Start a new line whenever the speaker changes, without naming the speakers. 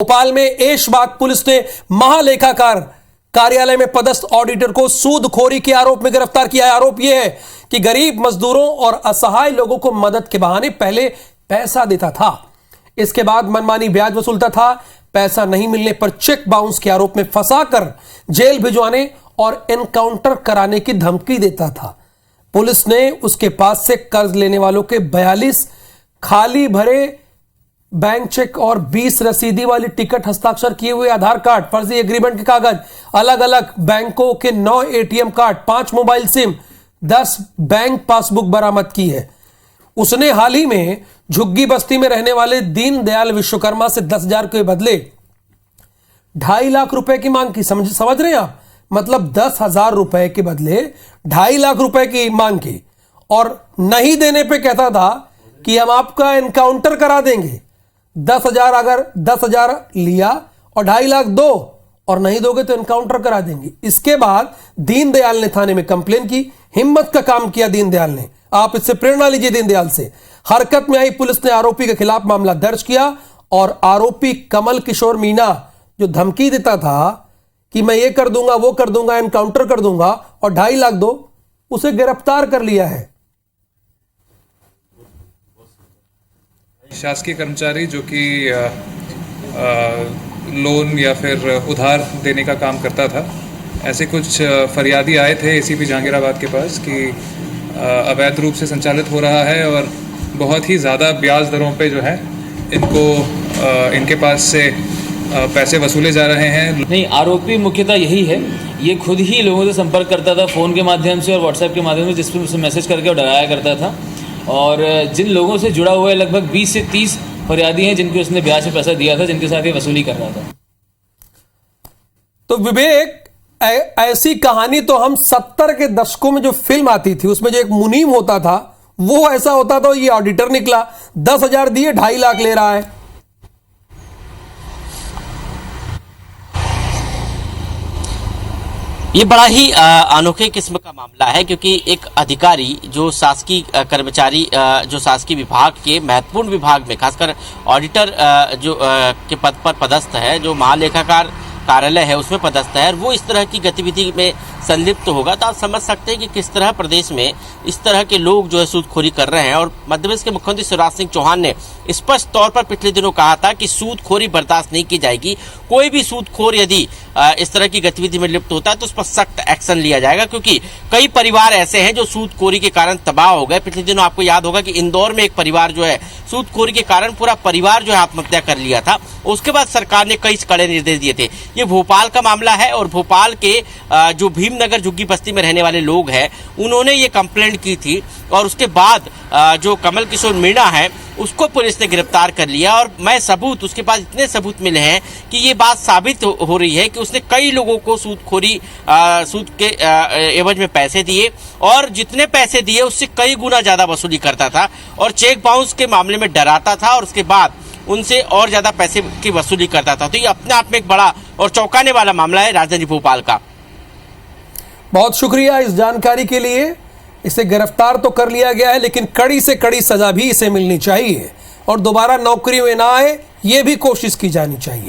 भोपाल में ऐशबाग पुलिस ने महालेखाकार कार्यालय में पदस्थ ऑडिटर को सूदखोरी के आरोप में गिरफ्तार किया है। आरोप यह है कि गरीब मजदूरों और असहाय लोगों को मदद के बहाने पहले पैसा देता था, इसके बाद मनमानी ब्याज वसूलता था। पैसा नहीं मिलने पर चेक बाउंस के आरोप में फंसाकर जेल भिजवाने और एनकाउंटर कराने की धमकी देता था। पुलिस ने उसके पास से कर्ज लेने वालों के 42 खाली भरे बैंक चेक और 20 रसीदी वाली टिकट, हस्ताक्षर किए हुए आधार कार्ड, फर्जी एग्रीमेंट के कागज, अलग अलग बैंकों के 9 ATM card, 5 mobile SIM, 10 bank passbook बरामद की है। उसने हाल ही में झुग्गी बस्ती में रहने वाले दीनदयाल विश्वकर्मा से 10,000 के बदले 2.5 लाख रुपए की मांग की। समझ रहे हैं आप? मतलब 10,000 रुपए के बदले 2.5 लाख रुपए की मांग की, और नहीं देने पे कहता था कि हम आपका एनकाउंटर करा देंगे। 10,000 अगर 10,000 लिया और 2.5 लाख दो, और नहीं दोगे तो एनकाउंटर करा देंगे। इसके बाद दीनदयाल ने थाने में कंप्लेन की। हिम्मत का काम किया दीनदयाल ने। आप इससे प्रेरणा लीजिए दीनदयाल से। हरकत में आई पुलिस ने आरोपी के खिलाफ मामला दर्ज किया और आरोपी कमल किशोर मीणा, जो धमकी देता था कि मैं ये कर दूंगा, वो कर दूंगा, एनकाउंटर कर दूंगा और 2.5 लाख दो, उसे गिरफ्तार कर लिया है।
शासकीय कर्मचारी जो कि लोन या फिर उधार देने का काम करता था, ऐसे कुछ फरियादी आए थे एसीपी जहांगीराबाद के पास कि अवैध रूप से संचालित हो रहा है और बहुत ही ज़्यादा ब्याज दरों पे जो है इनको इनके पास से पैसे वसूले जा रहे हैं।
नहीं, आरोपी मुख्यतः यही है। ये खुद ही लोगों से संपर्क करता था फ़ोन के माध्यम से और व्हाट्सएप के माध्यम से, जिस पर उसे मैसेज करके और डराया करता था। और जिन लोगों से जुड़ा हुआ है लगभग 20 से 30 फरियादी हैं जिनको उसने ब्याज से पैसा दिया था, जिनके साथ ये वसूली कर रहा था।
तो विवेक, ऐसी कहानी तो हम 70 के दशकों में जो फिल्म आती थी उसमें जो एक मुनीम होता था वो ऐसा होता था। ये ऑडिटर निकला, 10,000 दिए, 2.5 लाख ले रहा है।
ये बड़ा ही अनोखे किस्म का मामला है, क्योंकि एक अधिकारी जो शासकीय कर्मचारी जो शासकीय विभाग के महत्वपूर्ण विभाग में खासकर ऑडिटर जो के पद पर पदस्थ है, जो महालेखाकार कार्यालय है उसमें पदस्थ है, और वो इस तरह की गतिविधि में संलिप्त होगा, तो आप समझ सकते हैं कि किस तरह प्रदेश में इस तरह के लोग जो है सूदखोरी कर रहे हैं। और मध्य प्रदेश के मुख्यमंत्री शिवराज सिंह चौहान ने स्पष्ट तौर पर पिछले दिनों कहा था कि सूदखोरी बर्दाश्त नहीं की जाएगी। कोई भी सूदखोर यदि इस तरह की गतिविधि में लिप्त होता है तो उस पर सख्त एक्शन लिया जाएगा, क्योंकि कई परिवार ऐसे हैं जो सूदखोरी के कारण तबाह हो गए। पिछले दिनों आपको याद होगा कि इंदौर में एक परिवार जो है सूदखोरी के कारण पूरा परिवार जो है आत्महत्या कर लिया था। उसके बाद सरकार ने कई कड़े निर्देश दिए थे। ये भोपाल का मामला है, और भोपाल के जो भीमनगर झुग्गी बस्ती में रहने वाले लोग हैं उन्होंने ये कंप्लेंट की थी, और उसके बाद जो कमल किशोर मीणा है उसको पुलिस ने गिरफ्तार कर लिया। और मैं सबूत, उसके पास इतने सबूत मिले हैं कि ये बात साबित हो रही है कि उसने कई लोगों को सूद के एवज में पैसे दिए, और जितने पैसे दिए उससे कई गुना ज़्यादा वसूली करता था, और चेक बाउंस के मामले में डराता था, और उसके बाद उनसे और ज़्यादा पैसे की वसूली करता था। तो ये अपने आप में एक बड़ा और चौंकाने वाला मामला है राजधानी भोपाल का।
बहुत शुक्रिया इस जानकारी के लिए। इसे गिरफ्तार तो कर लिया गया है, लेकिन कड़ी से कड़ी सजा भी इसे मिलनी चाहिए और दोबारा नौकरी में ना आए, ये भी कोशिश की जानी चाहिए।